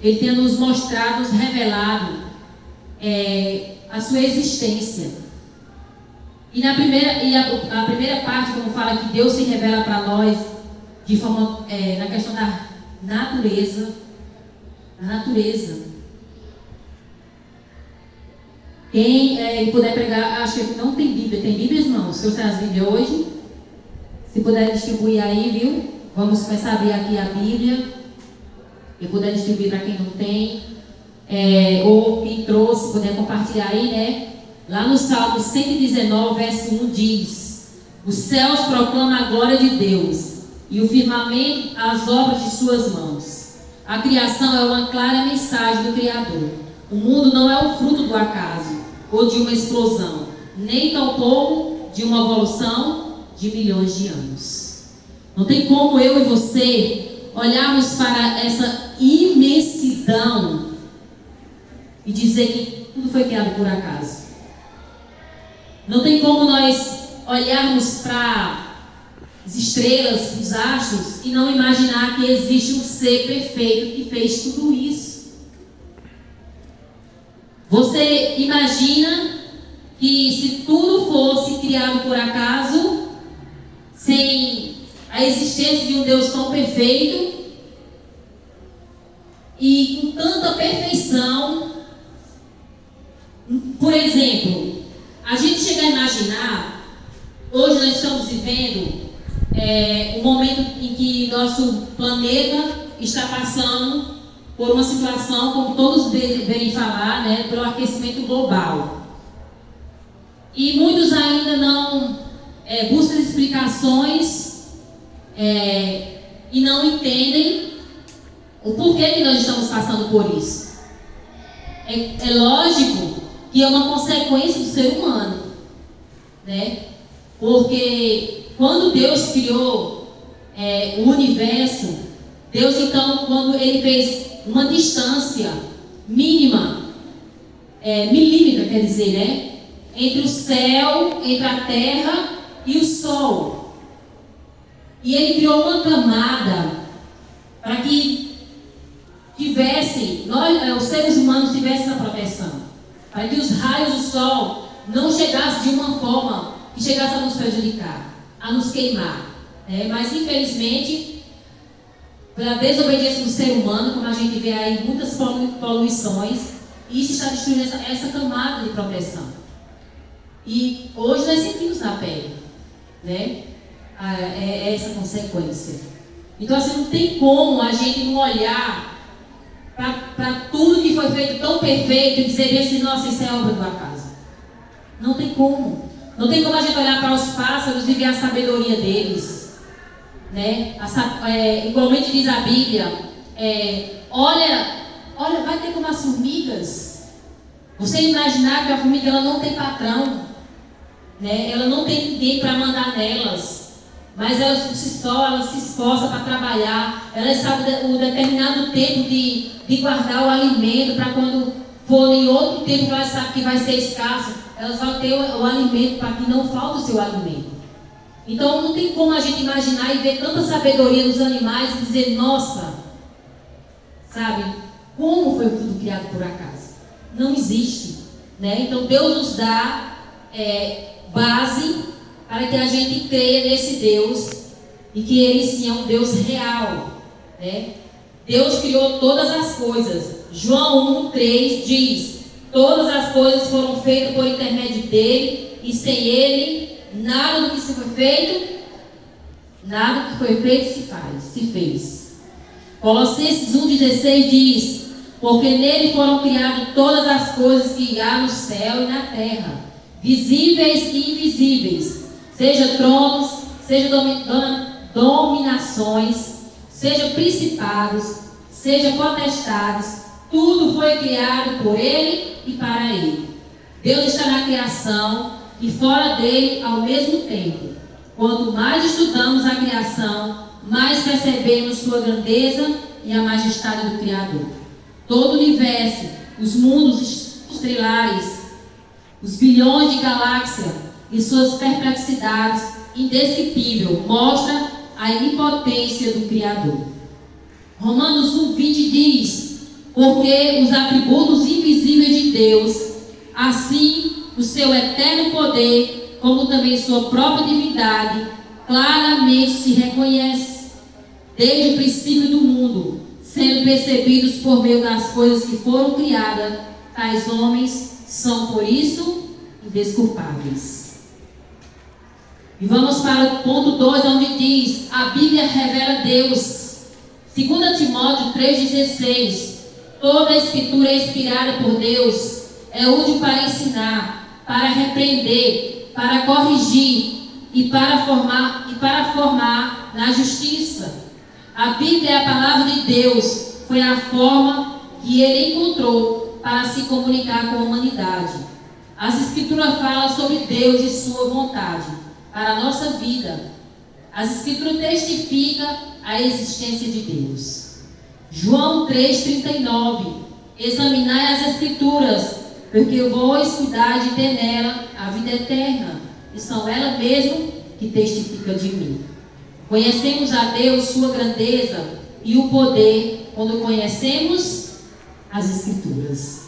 Ele tenha nos mostrado, nos revelado a sua existência. E a primeira parte, como fala que Deus se revela para nós de forma, na questão da natureza. Quem puder pregar, acho que não tem Bíblia. Tem Bíblias, não? Se você tem as Bíblias hoje, se puder distribuir aí, viu? Vamos começar a abrir aqui a Bíblia. E puder distribuir para quem não tem. Ou quem trouxe, puder compartilhar aí, né? Lá no Salmo 119, verso 1 diz: os céus proclamam a glória de Deus, e o firmamento as obras de suas mãos. A criação é uma clara mensagem do Criador. O mundo não é o fruto do acaso, ou de uma explosão, nem tampouco de uma evolução de milhões de anos. Não tem como eu e você olharmos para essa imensidão e dizer que tudo foi criado por acaso. Não tem como nós olharmos para as estrelas, os astros, e não imaginar que existe um ser perfeito que fez tudo isso. Você imagina que se tudo fosse criado por acaso, sem a existência de um Deus tão perfeito e com tanta perfeição, por exemplo, a gente chega a imaginar, hoje nós estamos vivendo um momento em que nosso planeta está passando por uma situação, como todos devem falar, né, pelo aquecimento global. E muitos ainda não buscam explicações e não entendem o porquê que nós estamos passando por isso. É lógico que é uma consequência do ser humano, né? Porque quando Deus criou o universo, Deus então, quando Ele fez uma distância mínima, milímetra, quer dizer, né? Entre o céu, entre a terra e o sol. E Ele criou uma camada para que os seres humanos tivessem essa proteção. Para que os raios do sol não chegassem de uma forma que chegasse a nos prejudicar, a nos queimar. Mas infelizmente, pela desobediência do ser humano, como a gente vê aí muitas poluições, isso está destruindo essa camada de proteção. E hoje nós sentimos na pele, né? Essa consequência. Então assim, não tem como a gente não olhar para tudo que foi feito tão perfeito e dizer assim, nossa, isso é obra do acaso. Não tem como. Não tem como a gente olhar para os pássaros e ver a sabedoria deles, né? Igualmente diz a Bíblia, olha, vai ter como as formigas. Você imaginar que a formiga ela não tem patrão, né? Ela não tem ninguém para mandar nelas, mas ela se esforça para trabalhar. Ela sabe o determinado tempo de guardar o alimento para quando for em outro tempo que ela sabe que vai ser escasso, elas vão ter o alimento para que não falte o seu alimento. Então não tem como a gente imaginar e ver tanta sabedoria nos animais e dizer, nossa, sabe, como foi tudo criado por acaso? Não existe, né? Então Deus nos dá base para que a gente creia nesse Deus e que Ele sim é um Deus real, né? Deus criou todas as coisas. João 1:3 diz: todas as coisas foram feitas por intermédio dele, e sem ele nada do que foi feito se fez. Colossenses 1:16 diz: porque nele foram criadas todas as coisas que há no céu e na terra, visíveis e invisíveis, seja tronos, seja dominações, seja principados, seja potestades, tudo foi criado por Ele e para Ele. Deus está na criação e fora dele ao mesmo tempo. Quanto mais estudamos a criação, mais percebemos sua grandeza e a majestade do Criador. Todo o universo, os mundos estelares, os bilhões de galáxias e suas perplexidades indescritíveis mostra a onipotência do Criador. Romanos 1:20 diz: porque os atributos invisíveis de Deus, assim o seu eterno poder, como também sua própria divindade, claramente se reconhece, desde o princípio do mundo, sendo percebidos por meio das coisas que foram criadas, tais homens são por isso indesculpáveis. E vamos para o ponto 2, onde diz: a Bíblia revela Deus. 2 Timóteo 3,16. Toda a escritura é inspirada por Deus, é útil para ensinar, para repreender, para corrigir e para formar na justiça. A Bíblia é a palavra de Deus, foi a forma que ele encontrou para se comunicar com a humanidade. As escrituras falam sobre Deus e sua vontade para a nossa vida. As escrituras testificam a existência de Deus. João 3,39. Examinai as escrituras, porque vós cuidai de ter nela a vida eterna, e são elas mesmo que testificam de mim. Conhecemos a Deus, sua grandeza e o poder, quando conhecemos as escrituras.